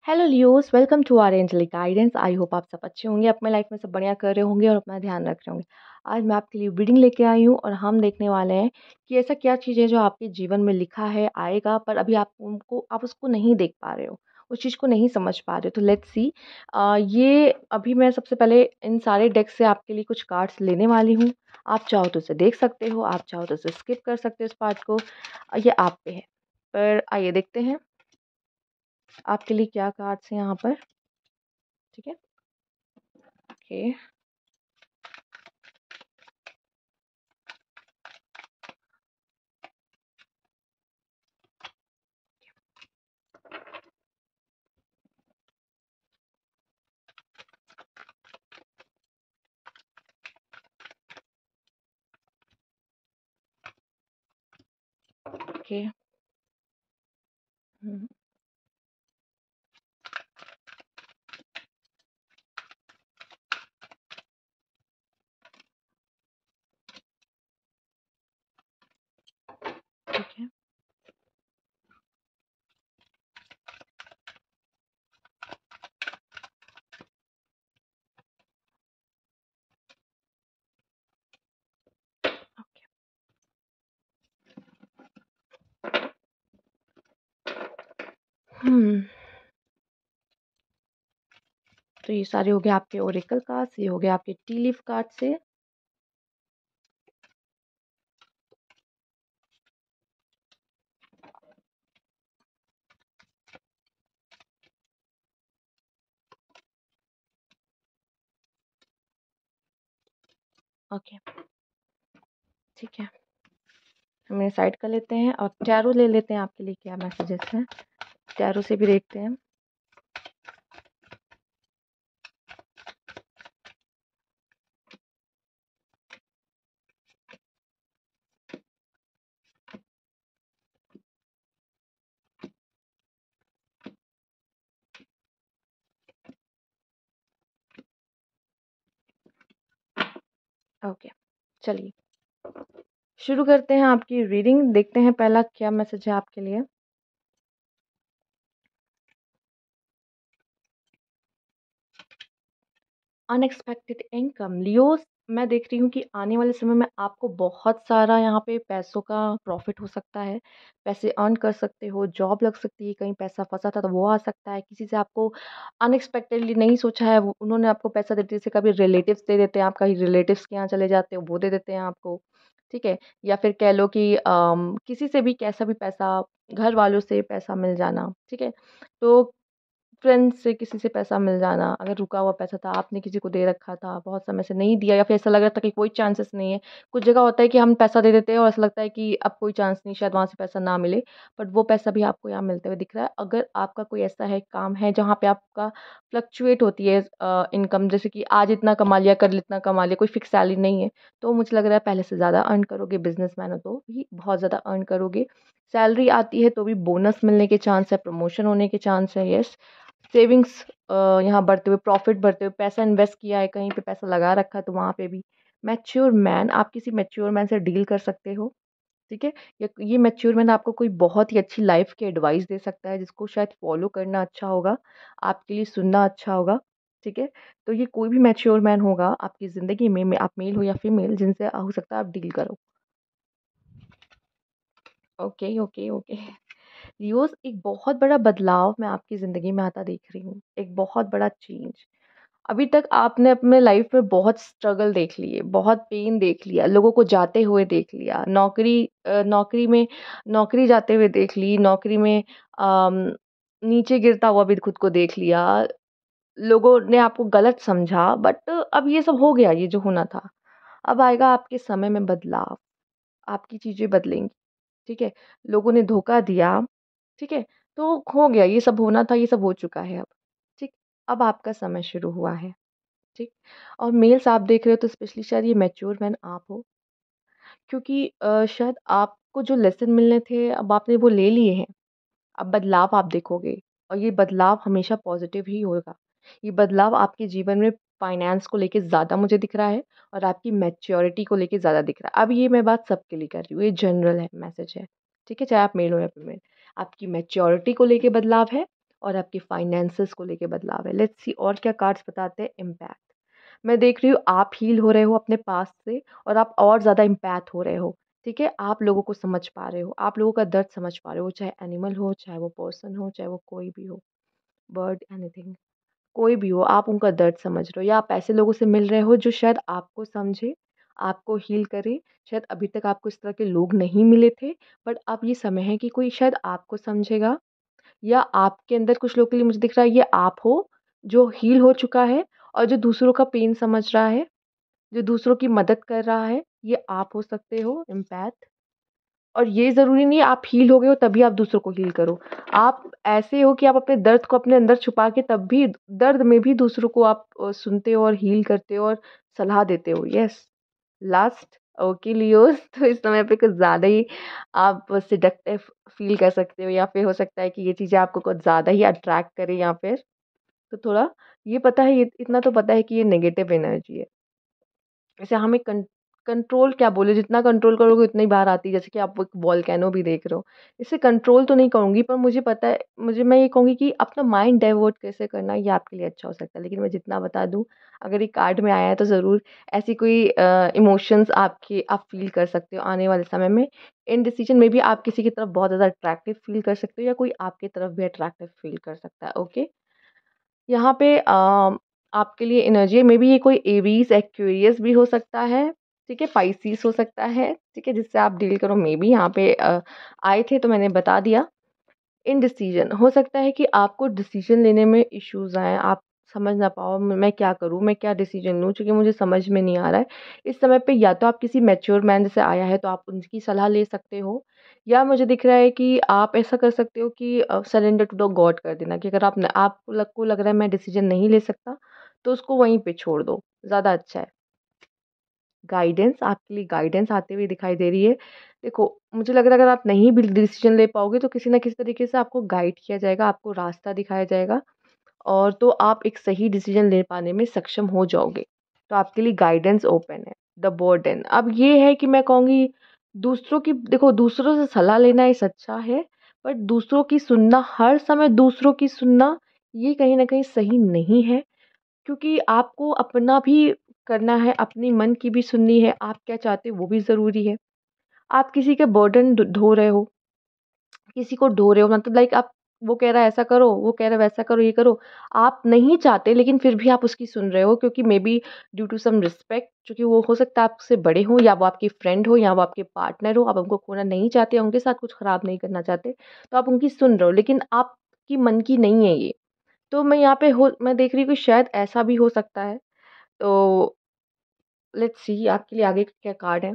Hello Leos, welcome to our angelic guidance. I hope आप सब अच्छे होंगे, अपने लाइफ में सब बढ़िया कर रहे होंगे और अपना ध्यान रख रहे होंगे। आज मैं आपके लिए रीडिंग लेके आई हूँ और हम देखने वाले हैं कि ऐसा क्या चीज़ है जो आपके जीवन में लिखा है, आएगा, पर अभी आप उसको नहीं देख पा रहे हो, उस चीज़ को नहीं समझ पा रहे हो। तो लेट्स सी। ये अभी मैं सबसे पहले इन सारे डेक से आपके लिए कुछ कार्ड्स लेने वाली हूँ। आप चाहो तो उसे देख सकते हो, आप चाहो तो उसे स्किप कर सकते हो इस पार्ट को। ये आप पे है। पर आइए देखते हैं आपके लिए क्या कार्ड्स हैं यहाँ पर। ठीक है। ओके। ओके। हम्म, ठीक है। ओके। हम्म। तो ये सारे हो गए आपके ओरेकल कार्ड्स, ये हो गए आपके टी लीफ कार्ड से। ओके। ठीक है। हम इन्हें साइड कर लेते हैं और टैरो ले लेते हैं आपके लिए क्या मैसेजेस हैं। टैरो से भी देखते हैं। ओके। चलिए शुरू करते हैं आपकी रीडिंग। देखते हैं पहला क्या मैसेज है आपके लिए। Unexpected income Leos. मैं देख रही हूँ कि आने वाले समय में आपको बहुत सारा यहाँ पे पैसों का प्रॉफिट हो सकता है। पैसे अर्न कर सकते हो, जॉब लग सकती है, कहीं पैसा फंसा था तो वो आ सकता है, किसी से आपको अनएक्सपेक्टेडली नहीं सोचा है वो उन्होंने आपको पैसा देते, जैसे कभी रिलेटिव्स दे देते हैं, आप कहीं रिलेटिव्स के यहाँ चले जाते हो वो दे देते हैं आपको। ठीक है। या फिर कह लो कि किसी से भी कैसा भी पैसा, घर वालों से पैसा मिल जाना। ठीक है। तो फ्रेंड्स से किसी से पैसा मिल जाना, अगर रुका हुआ पैसा था आपने किसी को दे रखा था, बहुत समय से नहीं दिया, या फिर ऐसा लग रहा था कि कोई चांसेस नहीं है। कुछ जगह होता है कि हम पैसा दे देते हैं और ऐसा लगता है कि अब कोई चांस नहीं, शायद वहाँ से पैसा ना मिले। बट वो पैसा भी आपको यहाँ मिलते हुए दिख रहा है। अगर आपका कोई ऐसा है काम है जहाँ पे आपका फ्लक्चुएट होती है इनकम, जैसे कि आज इतना कमा लिया, कल इतना कमा लिया, कोई फिक्स सैलरी नहीं है, तो मुझे लग रहा है पहले से ज़्यादा अर्न करोगे। बिजनेसमैन हो तो भी बहुत ज़्यादा अर्न करोगे। सैलरी आती है तो भी बोनस मिलने के चांस है, प्रमोशन होने के चांस है। यस। सेविंग्स यहाँ बढ़ते हुए, प्रॉफिट बढ़ते हुए, पैसा इन्वेस्ट किया है कहीं पे, पैसा लगा रखा है तो वहाँ पे भी। मैच्योर मैन, आप किसी मैच्योर मैन से डील कर सकते हो। ठीक है। ये मैच्योर मैन आपको कोई बहुत ही अच्छी लाइफ की एडवाइस दे सकता है, जिसको शायद फॉलो करना अच्छा होगा, आपके लिए सुनना अच्छा होगा। ठीक है। तो ये कोई भी मैच्योर मैन होगा आपकी ज़िंदगी में आप मेल हो या फीमेल, जिनसे हो सकता है आप डील करो। Okay okay okay. लियोस, एक बहुत बड़ा बदलाव मैं आपकी ज़िंदगी में आता देख रही हूँ, एक बहुत बड़ा चेंज। अभी तक आपने अपने लाइफ में बहुत स्ट्रगल देख लिए, बहुत पेन देख लिया, लोगों को जाते हुए देख लिया, नौकरी में नौकरी जाते हुए देख ली, नौकरी में अम, नीचे गिरता हुआ भी खुद को देख लिया। लोगों ने आपको गलत समझा, बट अब ये सब हो गया, ये जो होना था। अब आएगा आपके समय में बदलाव, आपकी चीज़ें बदलेंगी। ठीक है। लोगों ने धोखा दिया। ठीक है। तो हो गया, ये सब होना था, ये सब हो चुका है अब। ठीक। अब आपका समय शुरू हुआ है। ठीक। और मेल्स आप देख रहे हो तो स्पेशली शायद ये मैच्योर मैन आप हो, क्योंकि शायद आपको जो लेसन मिलने थे अब आपने वो ले लिए हैं। अब बदलाव आप देखोगे, और ये बदलाव हमेशा पॉजिटिव ही होगा। ये बदलाव आपके जीवन में फाइनेंस को लेके ज़्यादा मुझे दिख रहा है, और आपकी मैच्योरिटी को लेके ज़्यादा दिख रहा है। अब ये मैं बात सबके लिए कर रही हूँ, ये जनरल है, मैसेज है। ठीक है। चाहे आप मेल हो या फीमेल, आपकी मैच्योरिटी को लेके बदलाव है, और आपके फाइनेंसेस को लेके बदलाव है। लेट्स सी और क्या कार्ड्स बताते हैं इम्पैक्ट। मैं देख रही हूँ आप हील हो रहे हो अपने पास से और आप और ज़्यादा इम्पैक्ट हो रहे हो। ठीक है, आप लोगों को समझ पा रहे हो, आप लोगों का दर्द समझ पा रहे हो, चाहे एनिमल हो, चाहे वो पर्सन हो, चाहे वो कोई भी हो, बर्ड, एनीथिंग, कोई भी हो, आप उनका दर्द समझ रहे हो या आप ऐसे लोगों से मिल रहे हो जो शायद आपको समझे, आपको हील करे। शायद अभी तक आपको इस तरह के लोग नहीं मिले थे, बट अब ये समय है कि कोई शायद आपको समझेगा या आपके अंदर कुछ लोगों के लिए मुझे दिख रहा है ये आप हो जो हील हो चुका है और जो दूसरों का पेन समझ रहा है, जो दूसरों की मदद कर रहा है, ये आप हो सकते हो एम्पैथ। और ये ज़रूरी नहीं है आप हील हो गए हो तभी आप दूसरों को हील करो। आप ऐसे हो कि आप अपने दर्द को अपने अंदर छुपा के तब भी दर्द में भी दूसरों को आप सुनते हो और हील करते हो और सलाह देते हो। यस, लास्ट ओके लियोस तो इस समय पे कुछ ज़्यादा ही आप सिडक्टिव फ़ील कर सकते हो या फिर हो सकता है कि ये चीज़ें आपको कुछ ज़्यादा ही अट्रैक्ट करें या फिर तो थोड़ा ये पता है ये इतना तो पता है कि ये नेगेटिव एनर्जी है। ऐसे हमें कंट्रोल क्या बोले जितना कंट्रोल करोगे उतनी बार आती है जैसे कि आप एक वोल्केनो भी देख रहे हो। इसे कंट्रोल तो नहीं कहूँगी पर मुझे पता है मैं ये कहूँगी कि अपना माइंड डाइवर्ट कैसे करना ये आपके लिए अच्छा हो सकता है। लेकिन मैं जितना बता दूँ अगर ये कार्ड में आया है तो ज़रूर ऐसी कोई इमोशंस आपके आप फ़ील कर सकते हो आने वाले समय में। इनडिसीजन में भी आप किसी की तरफ बहुत ज़्यादा अट्रैक्टिव फ़ील कर सकते हो या कोई आपकी तरफ भी अट्रैक्टिव फ़ील कर सकता है। ओके? यहाँ पे आपके लिए एनर्जी में भी ये कोई एरीज़, एक्वेरियस भी हो सकता है, ठीक है? पाइसेस हो सकता है, ठीक है? जिससे आप डील करो मे बी यहाँ पे आए थे तो मैंने बता दिया। इनडिसीजन हो सकता है कि आपको डिसीजन लेने में इश्यूज़ आएँ, आप समझ ना पाओ मैं क्या करूँ, मैं क्या डिसीजन लूँ? क्योंकि मुझे समझ में नहीं आ रहा है। इस समय पे या तो आप किसी मैच्योर मैन जैसे आया है तो आप उनकी सलाह ले सकते हो या मुझे दिख रहा है कि आप ऐसा कर सकते हो कि सरेंडर टू द गॉड कर देना कि अगर आपको लग रहा है मैं डिसीजन नहीं ले सकता, तो उसको वहीं पे छोड़ दो, ज़्यादा अच्छा है। गाइडेंस आपके लिए गाइडेंस आते हुए दिखाई दे रही है। देखो, मुझे लग रहा है अगर आप नहीं भी डिसीज़न ले पाओगे तो किसी न किसी तरीके से आपको गाइड किया जाएगा, आपको रास्ता दिखाया जाएगा और तो आप एक सही डिसीज़न ले पाने में सक्षम हो जाओगे। तो आपके लिए गाइडेंस ओपन है। द बर्डन अब ये है कि मैं कहूँगी दूसरों की देखो दूसरों से सलाह लेना ये अच्छा है, बट दूसरों की सुनना हर समय दूसरों की सुनना ये कहीं न कहीं सही नहीं है। क्योंकि आपको अपना भी करना है, अपनी मन की भी सुननी है, आप क्या चाहते हो वो भी ज़रूरी है। आप किसी के बर्डन ढो रहे हो, किसी को ढो रहे हो मतलब लाइक आप वो कह रहा है ऐसा करो, वो कह रहा है वैसा करो, ये करो। आप नहीं चाहते लेकिन फिर भी आप उसकी सुन रहे हो क्योंकि maybe due to some respect क्योंकि वो हो सकता है आपसे बड़े हों या वो आपके फ्रेंड हो या वो आपके पार्टनर हो, आप उनको खोना नहीं चाहते, उनके साथ कुछ ख़राब नहीं करना चाहते, तो आप उनकी सुन रहे हो लेकिन आपकी मन की नहीं है ये। तो मैं यहाँ पे मैं देख रही हूँ कि शायद ऐसा भी हो सकता है। तो लेट्स सी आपके लिए आगे क्या कार्ड है?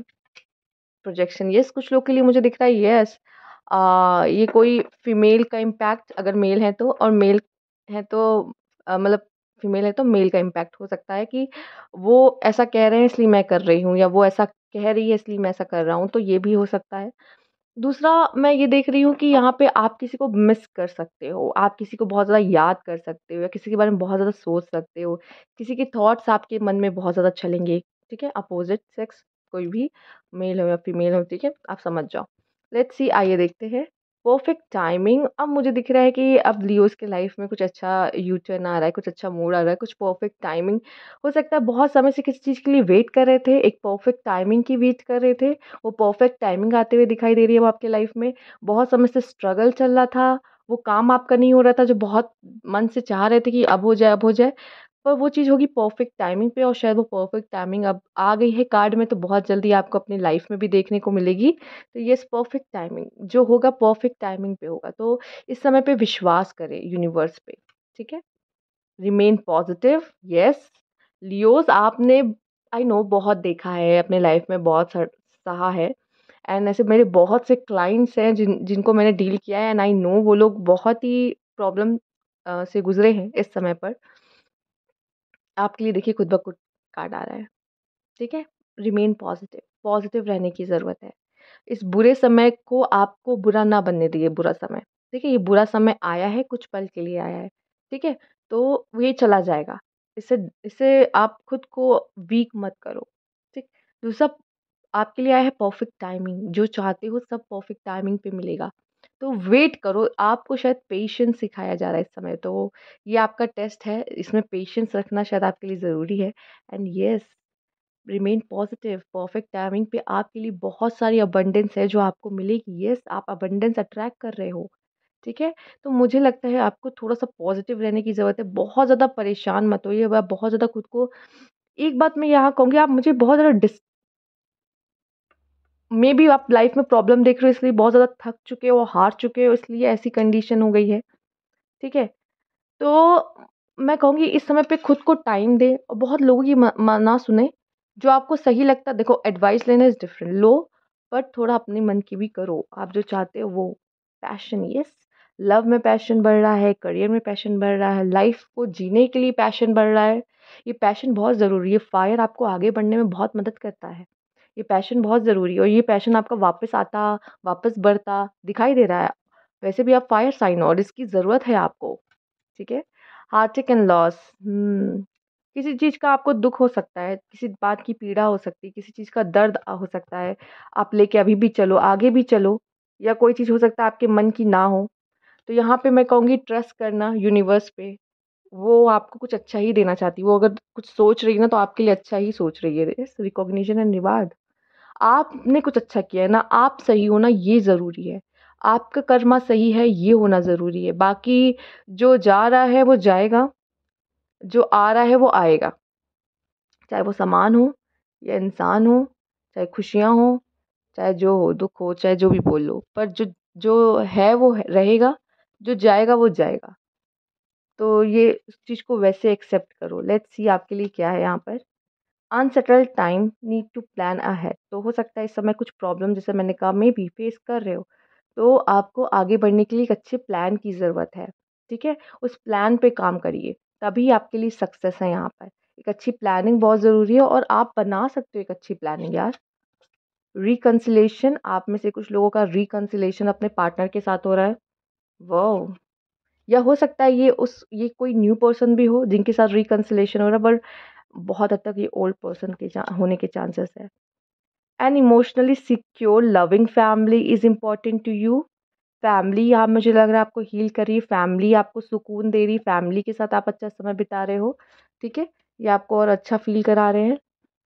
प्रोजेक्शन यस कुछ लोग के लिए मुझे दिख रहा है यस ये कोई फीमेल का इम्पैक्ट अगर मेल है तो और मेल है तो मतलब फीमेल है तो मेल का इम्पैक्ट हो सकता है कि वो ऐसा कह रहे हैं इसलिए मैं कर रही हूँ या वो ऐसा कह रही है इसलिए मैं ऐसा कर रहा हूँ तो ये भी हो सकता है। दूसरा मैं ये देख रही हूँ कि यहाँ पे आप किसी को मिस कर सकते हो, आप किसी को बहुत ज़्यादा याद कर सकते हो या किसी के बारे में बहुत ज़्यादा सोच सकते हो, किसी के थॉट्स आपके मन में बहुत ज़्यादा चलेंगे, ठीक है? अपोज़िट सेक्स कोई भी मेल हो या फीमेल हो, ठीक है? आप समझ जाओ। लेट्स सी आइए देखते हैं। परफेक्ट टाइमिंग अब मुझे दिख रहा है कि अब लियोज़ के लाइफ़ में कुछ अच्छा यू टर्न आ रहा है, कुछ अच्छा मूड आ रहा है, कुछ परफेक्ट टाइमिंग हो सकता है बहुत समय से किसी चीज़ के लिए वेट कर रहे थे, एक परफेक्ट टाइमिंग की वेट कर रहे थे वो परफेक्ट टाइमिंग आते हुए दिखाई दे रही है अब आपके लाइफ में। बहुत समय से स्ट्रगल चल रहा था, वो काम आपका नहीं हो रहा था जो बहुत मन से चाह रहे थे कि अब हो जाए, अब हो जाए। पर वो चीज़ होगी परफेक्ट टाइमिंग पे और शायद वो परफेक्ट टाइमिंग अब आ गई है कार्ड में तो बहुत जल्दी आपको अपनी लाइफ में भी देखने को मिलेगी। तो येस परफेक्ट टाइमिंग जो होगा परफेक्ट टाइमिंग पे होगा। तो इस समय पे विश्वास करें यूनिवर्स पे, ठीक है? रिमेन पॉजिटिव यस लियोस आपने आई नो बहुत देखा है अपने लाइफ में बहुत सहा है एंड ऐसे मेरे बहुत से क्लाइंट्स हैं जिनको मैंने डील किया है एंड आई नो वो लोग बहुत ही प्रॉब्लम से गुजरे हैं इस समय पर आपके लिए देखिए खुद ब खुद कार्ड आ रहा है ठीक है रिमेन पॉजिटिव पॉजिटिव रहने की ज़रूरत है इस बुरे समय को आपको बुरा ना बनने दिए बुरा समय ठीक है ये बुरा समय आया है कुछ पल के लिए आया है ठीक है तो ये चला जाएगा इससे इससे आप खुद को वीक मत करो ठीक दूसरा आपके लिए आया है परफेक्ट टाइमिंग जो चाहते हो सब परफेक्ट टाइमिंग पे मिलेगा तो वेट करो, आपको शायद पेशेंस सिखाया जा रहा है इस समय, तो ये आपका टेस्ट है, इसमें पेशेंस रखना शायद आपके लिए ज़रूरी है। And yes, remain positive, perfect timing पे आपके लिए बहुत सारी अबंडेंस है जो आपको मिलेगी। येस, आप अबंडेंस अट्रैक्ट कर रहे हो, ठीक है? तो मुझे लगता है आपको थोड़ा-सा पॉजिटिव रहने की ज़रूरत है, बहुत ज़्यादा परेशान मत होइए, आप बहुत ज़्यादा खुद को, एक बात मैं यहाँ कहूँगी, आप मुझे बहुत ज़्यादा मेबी आप लाइफ में प्रॉब्लम देख रहे हो इसलिए बहुत ज़्यादा थक चुके हो, हार चुके हो, इसलिए ऐसी कंडीशन हो गई है, ठीक है? तो मैं कहूँगी इस समय पे खुद को टाइम दें और बहुत लोगों की ना सुने, जो आपको सही लगता है, देखो एडवाइस लेना इज़ डिफरेंट, लो, बट थोड़ा अपने मन की भी करो, आप जो चाहते हो वो। पैशन, यस, लव में पैशन बढ़ रहा है, करियर में पैशन बढ़ रहा है, लाइफ को जीने के लिए पैशन बढ़ रहा है। ये पैशन बहुत ज़रूरी है, फायर आपको आगे बढ़ने में बहुत मदद करता है। ये पैशन बहुत ज़रूरी है और ये पैशन आपका वापस आता, वापस बढ़ता दिखाई दे रहा है। वैसे भी आप फायर साइन हो और इसकी ज़रूरत है आपको, ठीक है? हार्टिक एंड लॉस, किसी चीज़ का आपको दुःख हो सकता है, किसी बात की पीड़ा हो सकती है, किसी चीज़ का दर्द हो सकता है, आप लेके अभी भी चलो, आगे भी चलो, या कोई चीज़ हो सकता है आपके मन की ना हो। तो यहाँ पे मैं कहूँगी ट्रस्ट करना यूनिवर्स पे, वो आपको कुछ अच्छा ही देना चाहती है। वो अगर कुछ सोच रही है ना, तो आपके लिए अच्छा ही सोच रही है। इस रिकॉग्निशन एंड रिवार्ड, आपने कुछ अच्छा किया है ना, आप सही होना ये ज़रूरी है। आपका कर्मा सही है, ये होना ज़रूरी है। बाकी जो जा रहा है वो जाएगा, जो आ रहा है वो आएगा। चाहे वो सामान हो या इंसान हो, चाहे खुशियाँ हो, चाहे जो हो, दुःख हो, चाहे जो भी बोल लो। पर जो जो है वो रहेगा, जो जाएगा वो जाएगा। तो ये उस चीज़ को वैसे एक्सेप्ट करो। लेट्स सी आपके लिए क्या है यहाँ पर। Unsettled time, need to plan ahead. तो हो सकता है इस समय कुछ प्रॉब्लम, जैसे मैंने कहा, मे बी फेस कर रहे हो, तो आपको आगे बढ़ने के लिए एक अच्छे प्लान की ज़रूरत है, ठीक है? उस प्लान पे काम करिए, तभी आपके लिए सक्सेस है यहाँ पर। एक अच्छी प्लानिंग बहुत ज़रूरी है और आप बना सकते हो एक अच्छी प्लानिंग यार। रिकंसिलेशन, आप में से कुछ लोगों का रिकंसिलेशन अपने पार्टनर के साथ हो रहा है। वाह! या हो सकता है ये कोई न्यू पर्सन भी हो जिनके साथ रिकंसिलेशन हो रहा है, पर बहुत हद तक ये ओल्ड पर्सन के होने के चांसेस है। An emotionally secure loving family is important to you. Family यहाँ मुझे लग रहा है आपको हील कर रही है, फैमिली आपको सुकून दे रही, फैमिली के साथ आप अच्छा समय बिता रहे हो, ठीक है? ये आपको और अच्छा फ़ील करा रहे हैं,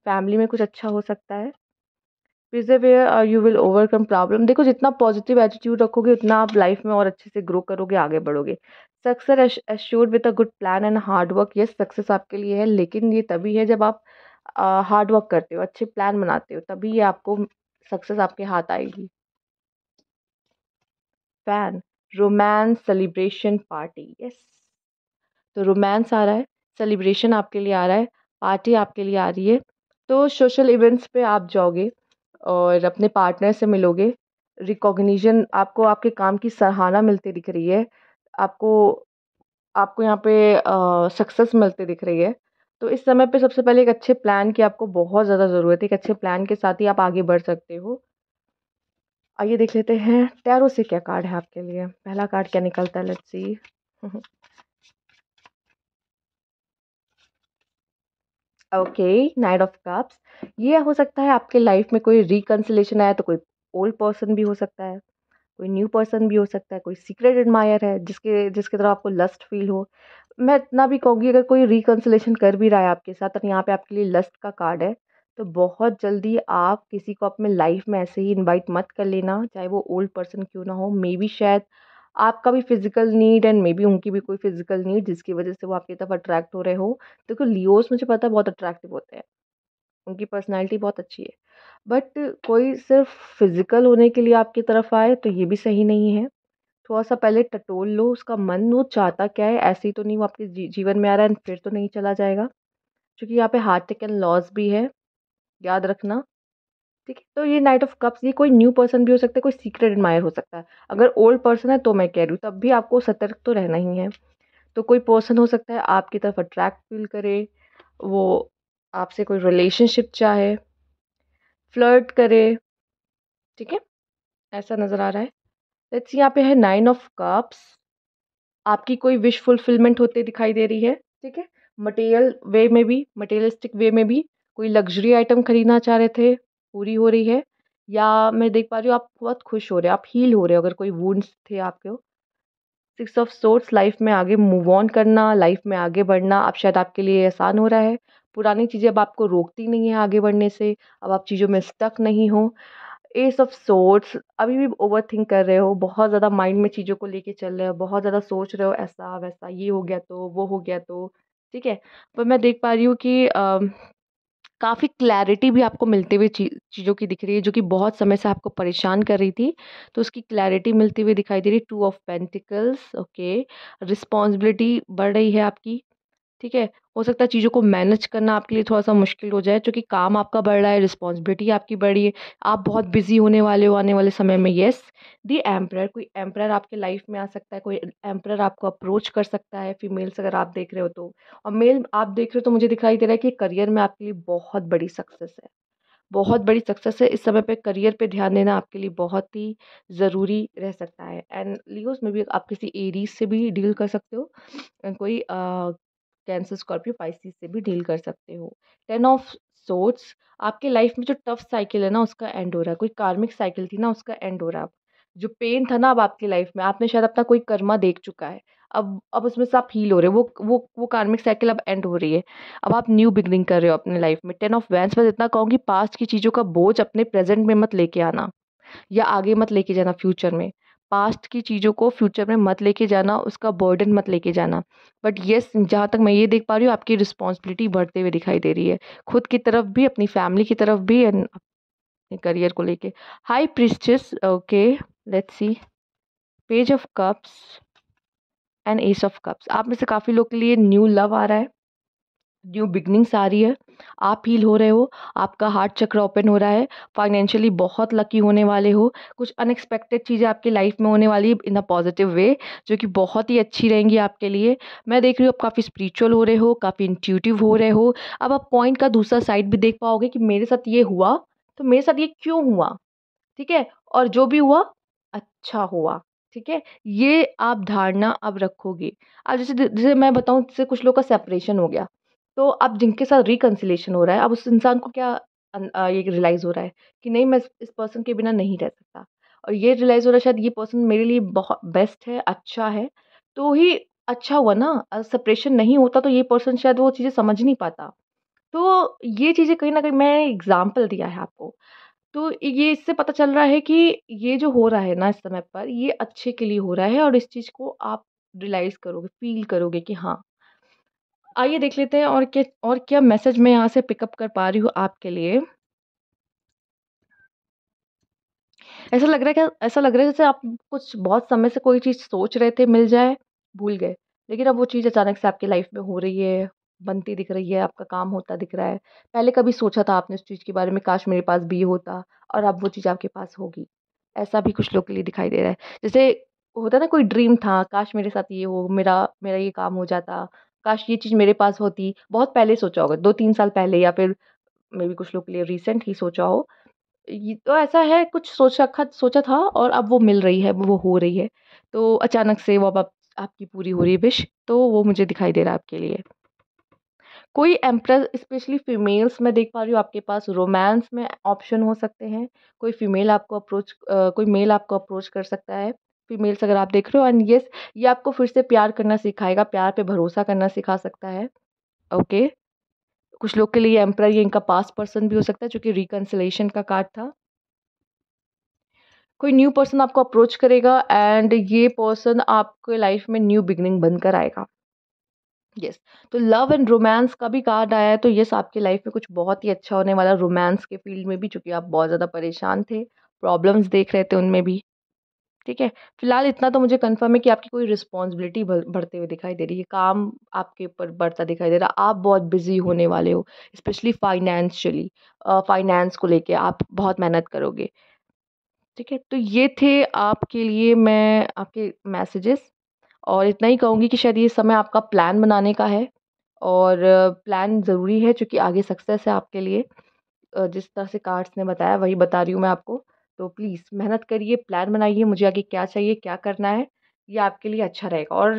फैमिली में कुछ अच्छा हो सकता है। प्रिजर्वेयर यू विल ओवरकम प्रॉब्लम। देखो, जितना पॉजिटिव एटीट्यूड रखोगे उतना आप लाइफ में और अच्छे से ग्रो करोगे, आगे बढ़ोगे। Success assured with a good plan and hard work. Yes, success आपके लिए है, लेकिन ये तभी है जब आप हार्ड वर्क करते हो, अच्छे प्लान बनाते हो, तभी ये आपको सक्सेस आपके हाथ आएगी। Fan, romance celebration party, yes. तो रोमांस आ रहा है, सेलिब्रेशन आपके लिए आ रहा है, पार्टी आपके लिए आ रही है। तो सोशल इवेंट्स पे आप जाओगे और अपने पार्टनर से मिलोगे, रिकॉग्निशन आपको आपके काम की सराहना मिलती दिख रही है, आपको आपको यहाँ पे सक्सेस मिलती दिख रही है। तो इस समय पे सबसे पहले एक अच्छे प्लान की आपको बहुत ज़्यादा ज़रूरत है। एक अच्छे प्लान के साथ ही आप आगे बढ़ सकते हो। आइए देख लेते हैं टैरो से क्या कार्ड है आपके लिए। पहला कार्ड क्या निकलता है, let's see. Okay, night of cups. ये हो सकता है आपके लाइफ में कोई रिकंसिलेशन आया, तो कोई ओल्ड पर्सन भी हो सकता है, कोई न्यू पर्सन भी हो सकता है, कोई सीक्रेट एडमायर है जिसके जिसकी तरफ आपको लस्ट फील हो। मैं इतना भी कहूँगी, अगर कोई रिकंसिलेशन कर भी रहा है आपके साथ और यहाँ पे आपके लिए लस्ट का कार्ड है, तो बहुत जल्दी आप किसी को अपने लाइफ में ऐसे ही इनवाइट मत कर लेना, चाहे वो ओल्ड पर्सन क्यों ना हो। मे बी शायद आपका भी physical need and may be उनकी भी कोई फिजिकल नीड, जिसकी वजह से वो आपकी तरफ अट्रैक्ट हो रहे हो। देखो, लियोस मुझे पता है बहुत अट्रैक्टिव होते हैं, उनकी पर्सनैलिटी बहुत अच्छी है, बट कोई सिर्फ फिजिकल होने के लिए आपकी तरफ आए तो ये भी सही नहीं है। थोड़ा-सा पहले टटोल लो उसका मन, वो चाहता क्या है, ऐसे ही तो नहीं वो आपके जीवन में आ रहा है एंड फिर तो नहीं चला जाएगा। क्योंकि यहाँ पे हार्टिक एंड लॉस भी है, याद रखना, ठीक है? तो ये नाइट ऑफ कप्स, ये कोई न्यू पर्सन भी हो सकता है, कोई सीक्रेट एडमायर हो सकता है। अगर ओल्ड पर्सन है तो मैं कह रही हूँ तब भी आपको सतर्क तो रहना ही है। तो कोई पर्सन हो सकता है आपकी तरफ अट्रैक्ट फ़ील करे, वो आपसे कोई रिलेशनशिप चाहे, फ्लर्ट करे, ठीक है? ऐसा नज़र आ रहा है। लेट्स सी, यहाँ पे है नाइन ऑफ कप्स। आपकी कोई विश फुलफिलमेंट होते दिखाई दे रही है, ठीक है? मटेरियल वे में भी, मटेरियलिस्टिक वे में भी, कोई लग्ज़री आइटम खरीदना चाह रहे थे, पूरी हो रही है। या मैं देख पा रही हूँ आप बहुत खुश हो रहे हो, आप हील हो रहे हो अगर कोई वुंड्स थे आपके। 6 ऑफ सोर्ड्स लाइफ में आगे मूव ऑन करना, लाइफ में आगे बढ़ना अब शायद आपके लिए आसान हो रहा है। पुरानी चीज़ें अब आपको रोकती नहीं है आगे बढ़ने से, अब आप चीज़ों में स्टक नहीं हो। एस ऑफ सोर्ड्स अभी भी ओवरथिंक कर रहे हो, बहुत ज़्यादा माइंड में चीज़ों को लेके चल रहे हो, बहुत ज़्यादा सोच रहे हो ऐसा-वैसा, ये हो गया तो, वो हो गया तो, ठीक है? पर मैं देख पा रही हूँ कि काफ़ी क्लैरिटी भी आपको मिलते हुए चीज़ों की दिख रही है, जो कि बहुत समय से आपको परेशान कर रही थी, तो उसकी क्लैरिटी मिलती हुई दिखाई दे रही है। 2 ऑफ पेंटिकल्स, ओके। रिस्पॉन्सिबिलिटी बढ़ रही है आपकी। ठीक है? हो सकता है चीज़ों को मैनेज करना आपके लिए थोड़ा-सा मुश्किल हो जाए, क्योंकि काम आपका बढ़ रहा है, रिस्पॉन्सिबिलिटी आपकी बढ़ रही है। आप बहुत बिज़ी होने वाले हो आने वाले समय में, येस। द एम्परर, कोई एम्परर आपके लाइफ़ में आ सकता है, कोई एम्परर आपको अप्रोच कर सकता है, फीमेल्स अगर आप देख रहे हो तो। और मेल आप देख रहे हो तो मुझे दिखाई दे रहा है कि करियर में आपके लिए बहुत बड़ी सक्सेस है। बहुत बड़ी सक्सेस है, इस समय पे करियर पे ध्यान देना आपके लिए बहुत ही ज़रूरी रह सकता है। एंड लियोज़ में भी आप किसी एरीज़ से भी डील कर सकते हो। कोई कैंसर, स्कॉर्पियो, पाइसेस से भी डील कर सकते हो। 10 ऑफ सोर्ड्स आपके लाइफ में जो टफ साइकिल है ना उसका एंड हो रहा है। कोई कार्मिक साइकिल थी ना उसका एंड हो रहा है अब। जो पेन था ना अब आपकी लाइफ में, आपने शायद अपना कोई कर्मा देख चुका है। अब उसमें से आप हील हो रहे हो। वो कार्मिक साइकिल अब एंड हो रही है। अब आप न्यू बिगिनिंग कर रहे हो अपने लाइफ में। 10 ऑफ वैंड्स मैं इतना कहूँगी, पास्ट की चीज़ों का बोझ अपने प्रेज़ेंट में मत लेके आना। या आगे मत लेके जाना फ्यूचर में। पास्ट की चीज़ों को फ्यूचर में मत लेके जाना, उसका बर्डन मत लेके जाना। बट येस, जहाँ तक मैं ये देख पा रही हूँ आपकी रिस्पॉन्सिबिलिटी बढ़ते हुए दिखाई दे रही है। खुद की तरफ भी, अपनी फैमिली की तरफ भी एंड अपने करियर को लेके। High priestess, okay, let's see. Page of cups and S of cups. आप में से काफ़ी लोग के लिए न्यू लव आ रहा है। न्यू बिगनिंग्स आ रही है। आप हील हो रहे हो, आपका हार्ट चक्र ओपन हो रहा है, फाइनेंशियली बहुत लकी होने वाले हो। कुछ अनएक्सपेक्टेड चीज़ें आपकी लाइफ में होने वाली है इन अ पॉजिटिव वे, जो कि बहुत ही अच्छी रहेंगी आपके लिए। मैं देख रही हूँ आप काफ़ी स्पिरिचुअल हो रहे हो, काफ़ी इंट्यूटिव हो रहे हो। अब आप पॉइंट का दूसरा साइड भी देख पाओगे कि मेरे साथ ये हुआ, तो मेरे साथ ये क्यों हुआ? ठीक है? और जो भी हुआ, अच्छा हुआ। ठीक है? ये आप धारणा अब रखोगे। अब जैसे मैं बताऊँ, जैसे कुछ लोग का सेपरेशन हो गया, तो अब जिनके साथ रिकन्सिलिएशन हो रहा है, अब उस इंसान को क्या ये रियलाइज़ हो रहा है कि नहीं, मैं इस पर्सन के बिना नहीं रह सकता। और ये रियलाइज़ हो रहा है शायद ये पर्सन मेरे लिए बहुत बेस्ट है, अच्छा है, तो ही अच्छा हुआ ना। सेपरेशन नहीं होता तो ये पर्सन शायद वो चीज़ें समझ नहीं पाता। तो ये चीज़ें कहीं न कहीं मैंने एग्ज़ाम्पल दिया है आपको। तो ये इससे पता चल रहा है कि ये जो हो रहा है ना इस समय पर, ये अच्छे के लिए हो रहा है और इस चीज़ को आप रियलाइज़ करोगे, फ़ील करोगे कि हाँ। आइए देख लेते हैं और क्या मैसेज मैं यहाँ से पिकअप कर पा रही हूँ आपके लिए। ऐसा लग रहा है जैसे आप कुछ बहुत समय से कोई चीज़ सोच रहे थे मिल जाए, भूल गए। लेकिन अब वो चीज़ अचानक से आपकी लाइफ़ में हो रही है, बनती दिख रही है, आपका काम होता दिख रहा है। पहले कभी सोचा था आपने उस चीज़ के बारे में, काश मेरे पास भी ये होता, और अब वो चीज़ आपके पास होगी। ऐसा भी कुछ लोग के लिए दिखाई दे रहा है। जैसे होता है ना, कोई ड्रीम था, काश मेरे साथ ये हो, मेरा मेरा ये काम हो जाता, काश ये चीज़ मेरे पास होती। बहुत पहले सोचा होगा, 2-3 साल पहले, या फिर मेबी कुछ लोग के लिए रिसेंट ही सोचा हो। ये तो ऐसा है, कुछ सोचा था और अब वो मिल रही है, वो हो रही है। तो अचानक से वो अब आप आपकी पूरी हो रही है विश, तो वो मुझे दिखाई दे रहा है आपके लिए। कोई एम्प्रेस, स्पेशली फीमेल्स मैं देख पा रही हूँ आपके पास रोमांस में ऑप्शन हो सकते हैं। कोई मेल आपको अप्रोच कर सकता है। फीमेल्स अगर आप देख रहे हो, एंड येस, ये आपको फिर से प्यार करना सिखाएगा, प्यार पे भरोसा करना सिखा सकता है। ओके। कुछ लोग के लिए एम्परर ये इनका पास्ट पर्सन भी हो सकता है, जो कि रिकन्सिलिएशन का कार्ड था। कोई न्यू पर्सन आपको अप्रोच करेगा एंड ये पर्सन आपके लाइफ में न्यू बिगिनिंग बनकर आएगा। यस। तो लव एंड रोमांस का भी कार्ड आया है, तो यस, आपकी लाइफ में कुछ बहुत ही अच्छा होने वाला रोमांस के फील्ड में भी, चूंकि आप बहुत ज़्यादा परेशान थे, प्रॉब्लम्स देख रहे थे उनमें भी। ठीक है। फिलहाल इतना तो मुझे कंफर्म है कि आपकी कोई रिस्पॉन्सिबिलिटी बढ़ते हुए दिखाई दे रही है, काम आपके ऊपर बढ़ता दिखाई दे रहा है, आप बहुत बिजी होने वाले हो, स्पेशली फाइनेंशियली। फाइनेंस को लेके आप बहुत मेहनत करोगे। ठीक है, तो ये थे आपके लिए मैं आपके मैसेजेस, और इतना ही कहूँगी कि शायद ये समय आपका प्लान बनाने का है, और प्लान ज़रूरी है, क्योंकि आगे सक्सेस है आपके लिए। जिस तरह से कार्ड्स ने बताया वही बता रही हूँ मैं आपको। तो प्लीज़ मेहनत करिए, प्लान बनाइए, मुझे आगे क्या चाहिए, क्या करना है, ये आपके लिए अच्छा रहेगा। और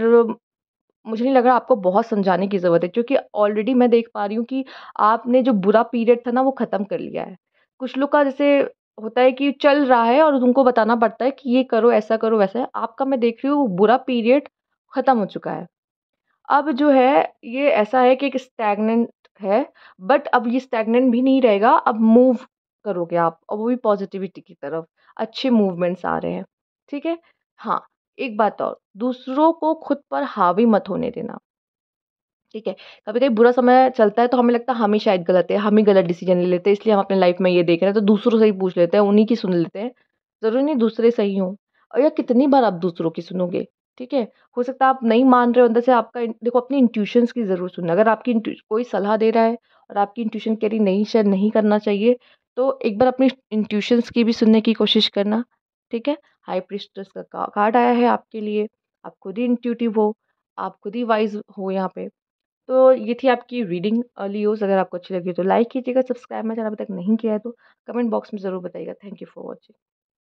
मुझे नहीं लग रहा आपको बहुत समझाने की ज़रूरत है, क्योंकि ऑलरेडी मैं देख पा रही हूँ कि आपने जो बुरा पीरियड था ना वो ख़त्म कर लिया है। कुछ लोग का जैसे होता है कि चल रहा है और तुमको बताना पड़ता है कि ये करो, ऐसा करो, वैसा है। आपका मैं देख रही हूँ बुरा पीरियड खत्म हो चुका है। अब जो है ये ऐसा है कि एक स्टैग्नेंट है, बट अब ये स्टैग्नेंट भी नहीं रहेगा, अब मूव करोगे आप, और वो भी पॉजिटिविटी की तरफ। अच्छे मूवमेंट्स आ रहे हैं, ठीक है? हाँ, एक बात और, दूसरों को खुद पर हावी मत होने देना, ठीक है? कभी-कभी बुरा समय चलता है तो हमें लगता है हम ही शायद गलत है, हम ही गलत डिसीज़न ले लेते हैं, इसलिए हम अपनी लाइफ़ में ये देख रहे हैं, तो दूसरों से ही पूछ लेते हैं, उन्हीं की सुन लेते हैं। ज़रूरी नहीं दूसरे सही हों, और या कितनी बार आप दूसरों की सुनोगे, ठीक है? हो सकता है आप नहीं मान रहे हो अंदर से, आपका देखो अपनी इंट्यूशंस की ज़रूर सुनना। अगर आपकी कोई सलाह दे रहा है और आपकी इंट्यूशन कह रही नहीं शायद नहीं करना चाहिए, तो एक बार अपनी इंट्यूशंस की भी सुनने की कोशिश करना, ठीक है? हाई प्रीस्टेस का कार्ड आया है आपके लिए, आप खुद ही इंट्यूटिव हो, आप खुद ही वाइज़ हो यहाँ पे। तो ये थी आपकी रीडिंग लियोज़। अगर आपको अच्छी लगी तो लाइक कीजिएगा, सब्सक्राइब मेरा चैनल अभी तक नहीं किया है तो कमेंट बॉक्स में ज़रूर बताइएगा। Thank you for watching.